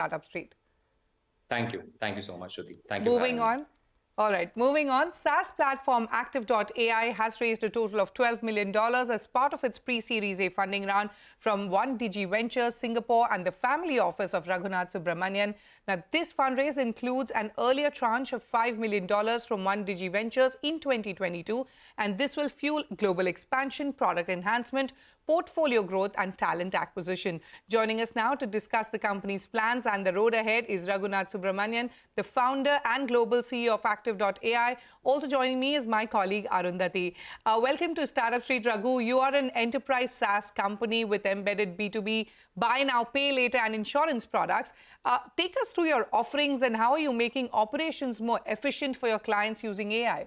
Startup Street. Thank you. Thank you so much, Shruti. Thank you for Moving having me. on. All right, moving on. SaaS platform actyv.ai has raised a total of $12 million as part of its pre-Series A funding round from 1Digi Ventures, Singapore, and the family office of Raghunath Subramanian. Now, this fundraise includes an earlier tranche of $5 million from 1Digi Ventures in 2022, and this will fuel global expansion, product enhancement, portfolio growth, and talent acquisition. Joining us now to discuss the company's plans and the road ahead is Raghunath Subramanian, the founder and global CEO of actyv.ai. Also joining me is my colleague Arundhati. Welcome to Startup Street, Raghu. You are an enterprise SaaS company with embedded B2B, buy now, pay later, and insurance products. Take us through your offerings and how are you making operations more efficient for your clients using AI?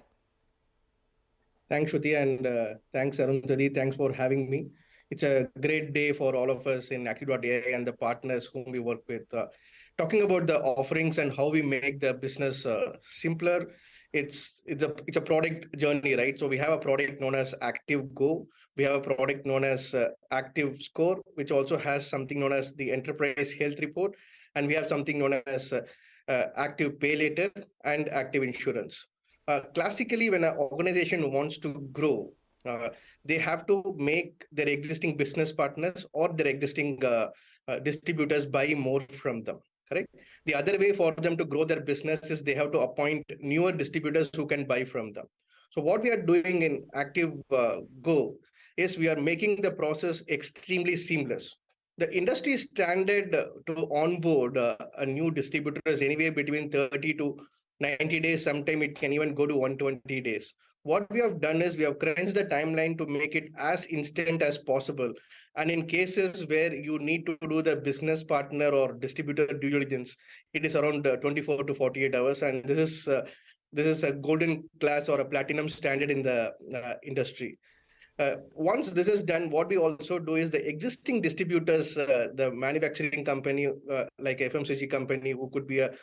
Thanks, Shruti, and thanks, Arundhati. Thanks for having me. It's a great day for all of us in actyv.ai and the partners whom we work with. Talking about the offerings and how we make the business simpler, it's a product journey, right? So we have a product known as Active Go. We have a product known as Active Score, which also has something known as the Enterprise Health Report, and we have something known as Active Pay Later and Active Insurance. Classically, when an organization wants to grow, they have to make their existing business partners or their existing distributors buy more from them. Correct. The other way for them to grow their business is they have to appoint newer distributors who can buy from them. So what we are doing in Active Go is we are making the process extremely seamless. The industry standard to onboard a new distributor is anywhere between 30 to 90 days. Sometime it can even go to 120 days. What we have done is we have crunched the timeline to make it as instant as possible. And in cases where you need to do the business partner or distributor due diligence, it is around 24 to 48 hours. And this is a golden class or a platinum standard in the industry. Once this is done, what we also do is the existing distributors, the manufacturing company, like FMCG company, who could be a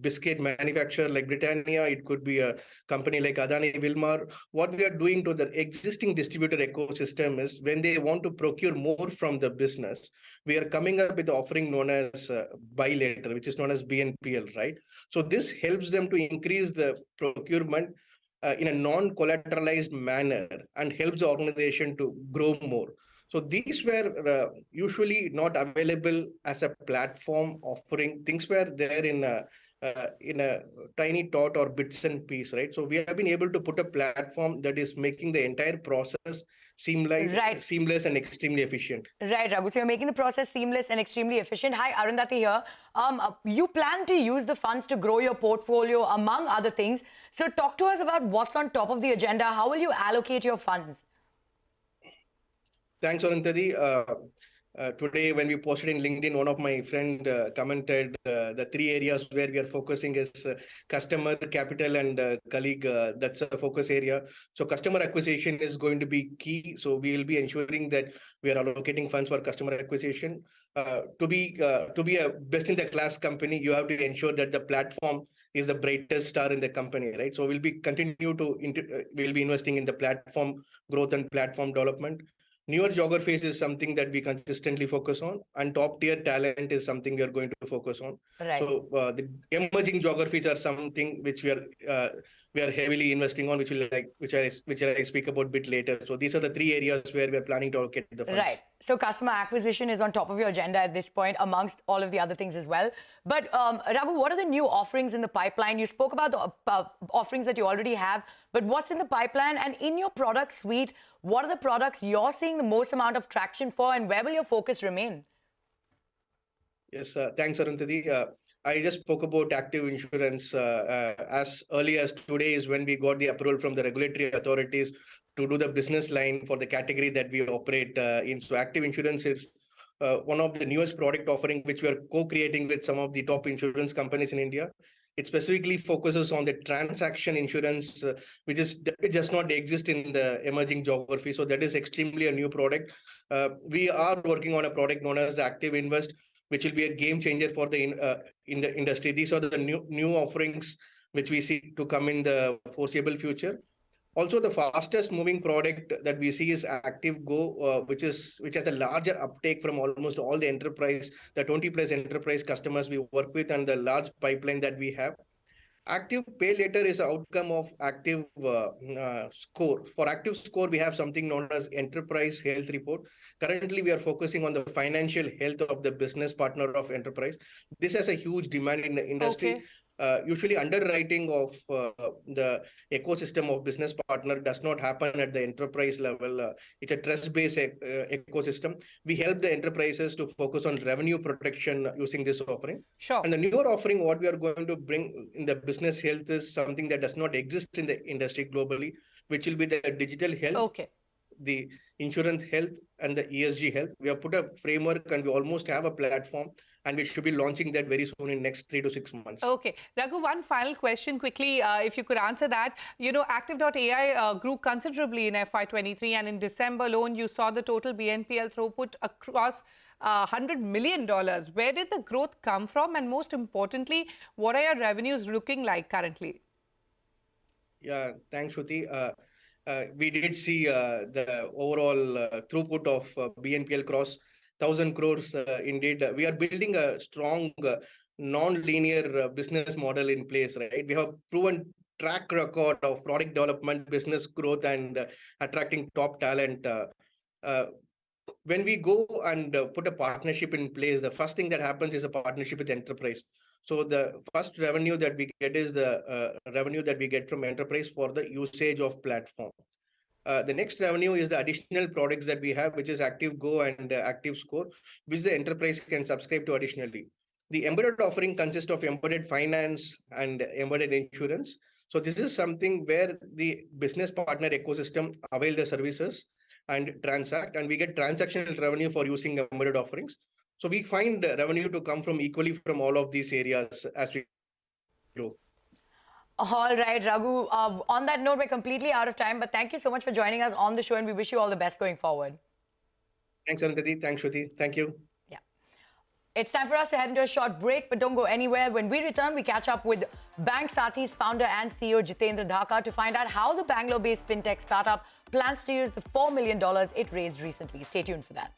biscuit manufacturer like Britannia, it could be a company like Adani Wilmar. What we are doing to the existing distributor ecosystem is when they want to procure more from the business, we are coming up with the offering known as buy later, which is known as BNPL, right? So this helps them to increase the procurement in a non-collateralized manner and helps the organization to grow more. So these were usually not available as a platform offering. Things were there in a tiny tot or bits and pieces, right? So we have been able to put a platform that is making the entire process seamless and extremely efficient. Right, Raghu. So you're making the process seamless and extremely efficient. Hi, Arundhati here. You plan to use the funds to grow your portfolio, among other things. So talk to us about what's on top of the agenda. How will you allocate your funds? Thanks, Arundhati. Today, when we posted in LinkedIn, one of my friend commented the three areas where we are focusing is customer, capital, and colleague. That's a focus area. So customer acquisition is going to be key. So we will be ensuring that we are allocating funds for customer acquisition. To be a best-in-the-class company, you have to ensure that the platform is the brightest star in the company, right? So we'll be investing in the platform growth and platform development. Newer geographies is something that we consistently focus on, and top tier talent is something we are going to focus on. Right. So the emerging geographies are something which we are heavily investing on, which I speak about a bit later. So these are the three areas where we are planning to allocate the funds. Right. So customer acquisition is on top of your agenda at this point, amongst all of the other things as well. But Raghu, what are the new offerings in the pipeline? You spoke about the offerings that you already have, but what's in the pipeline? And in your product suite, what are the products you're seeing the most amount of traction for, and where will your focus remain? Yes, thanks, Arundhati. I just spoke about active insurance as early as today is when we got the approval from the regulatory authorities to do the business line for the category that we operate in. So active insurance is one of the newest product offering which we are co-creating with some of the top insurance companies in India. It specifically focuses on the transaction insurance, which does not exist in the emerging geography. So that is extremely a new product. We are working on a product known as Active Invest, which will be a game changer for the in the industry. These are the new offerings which we see to come in the foreseeable future. Also, the fastest moving product that we see is Active Go, which has a larger uptake from almost all the enterprise, the 20 plus enterprise customers we work with, and the large pipeline that we have. Active Pay Later is an outcome of Active Score. For Active Score, we have something known as Enterprise Health Report. Currently, we are focusing on the financial health of the business partner of enterprise. This has a huge demand in the industry. Okay. Usually, underwriting of the ecosystem of business partner does not happen at the enterprise level. It's a trust-based ecosystem. We help the enterprises to focus on revenue protection using this offering. Sure. And the newer offering, what we are going to bring in the business health is something that does not exist in the industry globally, which will be the digital health, Okay. the insurance health, and the ESG health. We have put a framework and we almost have a platform, and we should be launching that very soon in next 3 to 6 months. Okay. Raghu, one final question quickly, if you could answer that. You know, actyv.ai grew considerably in FY23, and in December alone, you saw the total BNPL throughput across $100 million. Where did the growth come from? And most importantly, what are your revenues looking like currently? Yeah, thanks, Shruti. We did see the overall throughput of BNPL cross 1,000 crores. Indeed, we are building a strong non-linear business model in place, right? We have proven track record of product development, business growth, and attracting top talent. When we go and put a partnership in place, the first thing that happens is a partnership with enterprise. So the first revenue that we get is the revenue that we get from enterprise for the usage of platform. The next revenue is the additional products that we have, which is Active Go and Active Score, which the enterprise can subscribe to additionally. The embedded offering consists of embedded finance and embedded insurance. So this is something where the business partner ecosystem avail the services and transact, and we get transactional revenue for using embedded offerings. So we find revenue to come from equally from all of these areas as we grow. All right, Raghu. On that note, we're completely out of time, but thank you so much for joining us on the show, and we wish you all the best going forward. Thanks, Arundhati. Thanks, Shruti. Thank you. Yeah. It's time for us to head into a short break, but don't go anywhere. When we return, we catch up with Bank Sathi's founder and CEO, Jitendra Dhaka, to find out how the Bangalore-based fintech startup plans to use the $4 million it raised recently. Stay tuned for that.